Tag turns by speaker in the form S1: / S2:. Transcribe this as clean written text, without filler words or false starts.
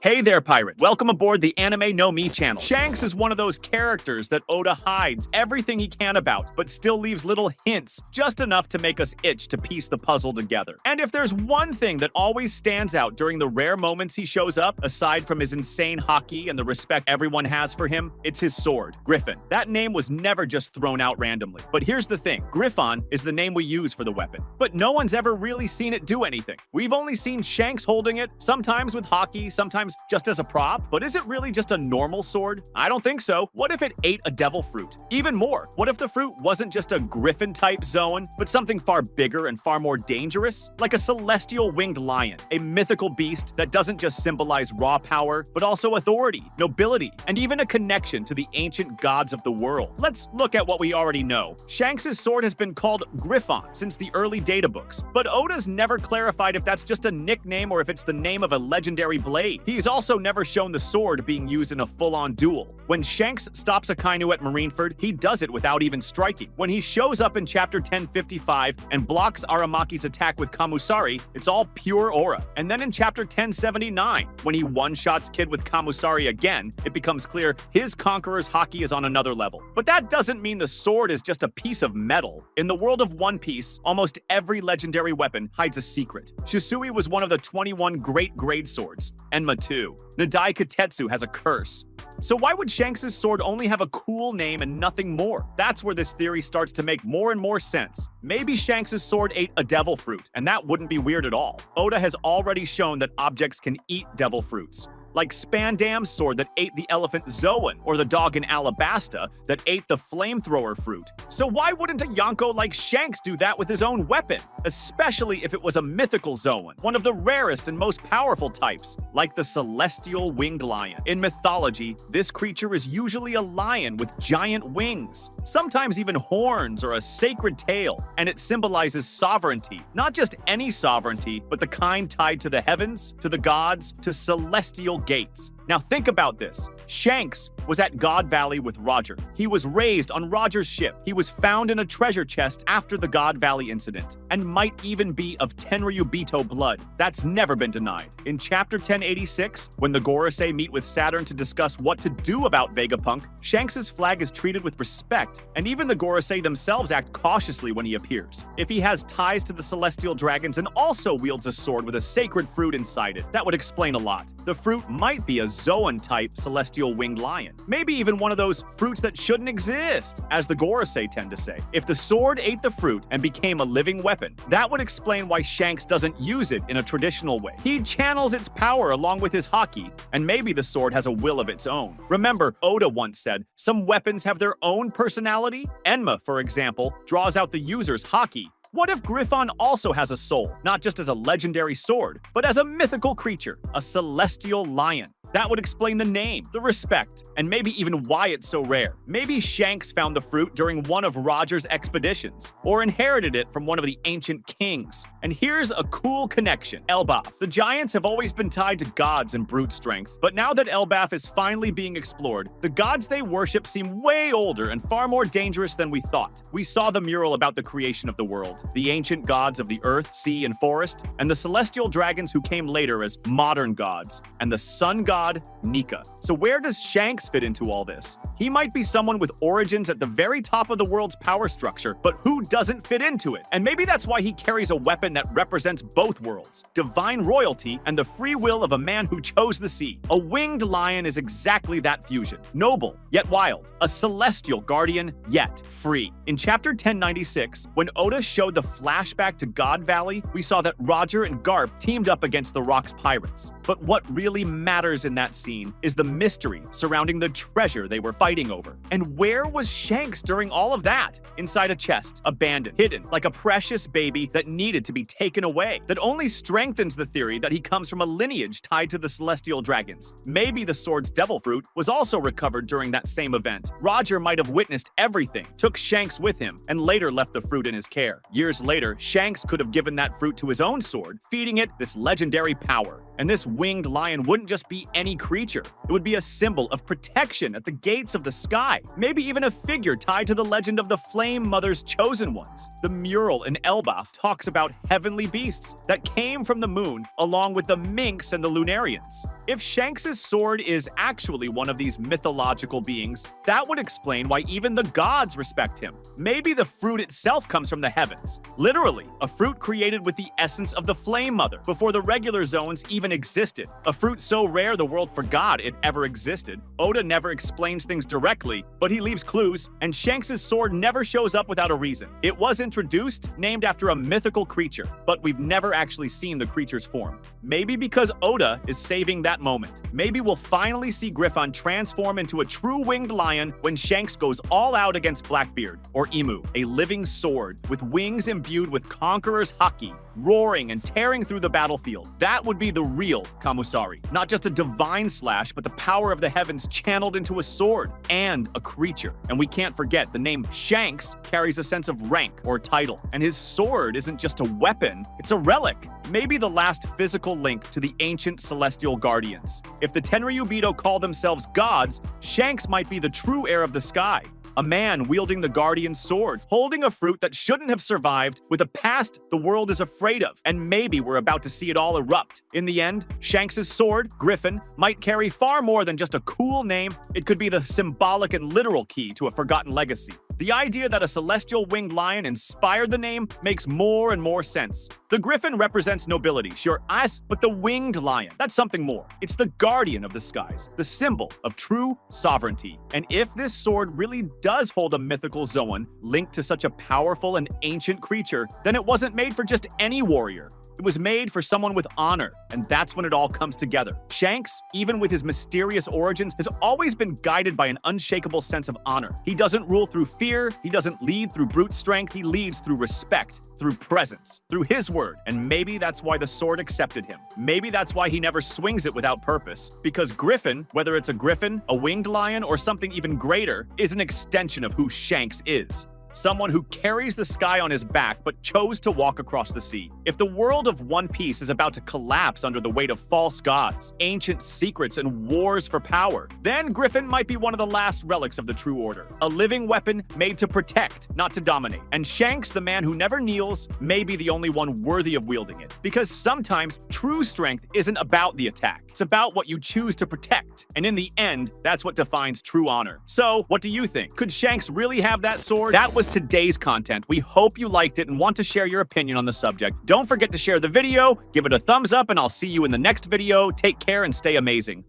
S1: Hey there, pirates! Welcome aboard the Anime No Me channel. Shanks is one of those characters that Oda hides everything he can about, but still leaves little hints, just enough to make us itch to piece the puzzle together. And if there's one thing that always stands out during the rare moments he shows up, aside from his insane haki and the respect everyone has for him, it's his sword, Griffon. That name was never just thrown out randomly. But here's the thing, Griffon is the name we use for the weapon. But no one's ever really seen it do anything. We've only seen Shanks holding it, sometimes with haki, sometimes just as a prop, but is it really just a normal sword? I don't think so. What if it ate a devil fruit? Even more, what if the fruit wasn't just a griffin-type zone, but something far bigger and far more dangerous? Like a celestial winged lion, a mythical beast that doesn't just symbolize raw power, but also authority, nobility, and even a connection to the ancient gods of the world. Let's look at what we already know. Shanks' sword has been called Griffon since the early databooks, but Oda's never clarified if that's just a nickname or if it's the name of a legendary blade. He's also never shown the sword being used in a full-on duel. When Shanks stops Akainu at Marineford, he does it without even striking. When he shows up in chapter 1055 and blocks Aramaki's attack with Kamusari, it's all pure aura. And then in chapter 1079, when he one-shots Kid with Kamusari again, it becomes clear his Conqueror's haki is on another level. But that doesn't mean the sword is just a piece of metal. In the world of One Piece, almost every legendary weapon hides a secret. Shisui was one of the 21 great grade swords, Enma 2. Nadai Katetsu has a curse. So why would Shanks' sword only have a cool name and nothing more? That's where this theory starts to make more and more sense. Maybe Shanks' sword ate a devil fruit, and that wouldn't be weird at all. Oda has already shown that objects can eat devil fruits, like Spandam's sword that ate the elephant Zoan, or the dog in Alabasta that ate the flamethrower fruit. So why wouldn't a Yonko like Shanks do that with his own weapon? Especially if it was a mythical Zoan, one of the rarest and most powerful types, like the celestial winged lion. In mythology, this creature is usually a lion with giant wings, sometimes even horns or a sacred tail, and it symbolizes sovereignty. Not just any sovereignty, but the kind tied to the heavens, to the gods, to celestial gates. Now think about this. Shanks was at God Valley with Roger. He was raised on Roger's ship. He was found in a treasure chest after the God Valley incident, and might even be of Tenryubito blood. That's never been denied. In chapter 1086, when the Gorosei meet with Saturn to discuss what to do about Vegapunk, Shanks' flag is treated with respect, and even the Gorosei themselves act cautiously when he appears. If he has ties to the celestial dragons and also wields a sword with a sacred fruit inside it, that would explain a lot. The fruit might be a Zoan-type celestial winged lion. Maybe even one of those fruits that shouldn't exist, as the Gorosei tend to say. If the sword ate the fruit and became a living weapon, that would explain why Shanks doesn't use it in a traditional way. He channels its power along with his haki, and maybe the sword has a will of its own. Remember, Oda once said, some weapons have their own personality? Enma, for example, draws out the user's haki. What if Griffon also has a soul, not just as a legendary sword, but as a mythical creature, a celestial lion? That would explain the name, the respect, and maybe even why it's so rare. Maybe Shanks found the fruit during one of Roger's expeditions, or inherited it from one of the ancient kings. And here's a cool connection. Elbaf. The giants have always been tied to gods and brute strength, but now that Elbaf is finally being explored, the gods they worship seem way older and far more dangerous than we thought. We saw the mural about the creation of the world, the ancient gods of the earth, sea, and forest, and the celestial dragons who came later as modern gods, and the sun god Nika. So where does Shanks fit into all this? He might be someone with origins at the very top of the world's power structure, but who doesn't fit into it? And maybe that's why he carries a weapon that represents both worlds, divine royalty and the free will of a man who chose the sea. A winged lion is exactly that fusion. Noble, yet wild. A celestial guardian, yet free. In chapter 1096, when Oda showed the flashback to God Valley, we saw that Roger and Garp teamed up against the Rock's pirates. But what really matters in that scene is the mystery surrounding the treasure they were fighting over. And where was Shanks during all of that? Inside a chest, abandoned, hidden, like a precious baby that needed to be taken away. That only strengthens the theory that he comes from a lineage tied to the celestial dragons. Maybe the sword's devil fruit was also recovered during that same event. Roger might have witnessed everything, took Shanks with him, and later left the fruit in his care. Years later, Shanks could have given that fruit to his own sword, feeding it this legendary power. And this winged lion wouldn't just be any creature. It would be a symbol of protection at the gates of the sky, maybe even a figure tied to the legend of the Flame Mother's chosen ones. The mural in Elbaf talks about heavenly beasts that came from the moon, along with the minks and the Lunarians. If Shanks' sword is actually one of these mythological beings, that would explain why even the gods respect him. Maybe the fruit itself comes from the heavens. Literally, a fruit created with the essence of the Flame Mother before the regular zones even existed. A fruit so rare the world forgot it ever existed. Oda never explains things directly, but he leaves clues, and Shanks' sword never shows up without a reason. It was introduced, named after a mythical creature, but we've never actually seen the creature's form. Maybe because Oda is saving that moment. Maybe we'll finally see Griffon transform into a true winged lion when Shanks goes all out against Blackbeard, or Emu, a living sword with wings imbued with Conqueror's haki, roaring and tearing through the battlefield. That would be the real Kamusari. Not just a divine slash, but the power of the heavens channeled into a sword and a creature. And we can't forget the name Shanks carries a sense of rank or title, and his sword isn't just a weapon, it's a relic. Maybe the last physical link to the ancient celestial guardians. If the Tenryubito call themselves gods, Shanks might be the true heir of the sky. A man wielding the guardian's sword, holding a fruit that shouldn't have survived, with a past the world is afraid of, and maybe we're about to see it all erupt. In the end, Shanks' sword, Griffon, might carry far more than just a cool name. It could be the symbolic and literal key to a forgotten legacy. The idea that a celestial winged lion inspired the name makes more and more sense. The griffin represents nobility, sure, but the winged lion, that's something more. It's the guardian of the skies, the symbol of true sovereignty. And if this sword really does hold a mythical Zoan linked to such a powerful and ancient creature, then it wasn't made for just any warrior. It was made for someone with honor, and that's when it all comes together. Shanks, even with his mysterious origins, has always been guided by an unshakable sense of honor. He doesn't rule through fear, he doesn't lead through brute strength, he leads through respect, through presence, through his word. And maybe that's why the sword accepted him. Maybe that's why he never swings it without purpose. Because Griffin, whether it's a griffin, a winged lion, or something even greater, is an extension of who Shanks is. Someone who carries the sky on his back but chose to walk across the sea. If the world of One Piece is about to collapse under the weight of false gods, ancient secrets, and wars for power, then Griffin might be one of the last relics of the True Order. A living weapon made to protect, not to dominate. And Shanks, the man who never kneels, may be the only one worthy of wielding it. Because sometimes true strength isn't about the attack. It's about what you choose to protect. And in the end, that's what defines true honor. So, what do you think? Could Shanks really have that sword? That was today's content. We hope you liked it and want to share your opinion on the subject. Don't forget to share the video, give it a thumbs up, and I'll see you in the next video. Take care and stay amazing.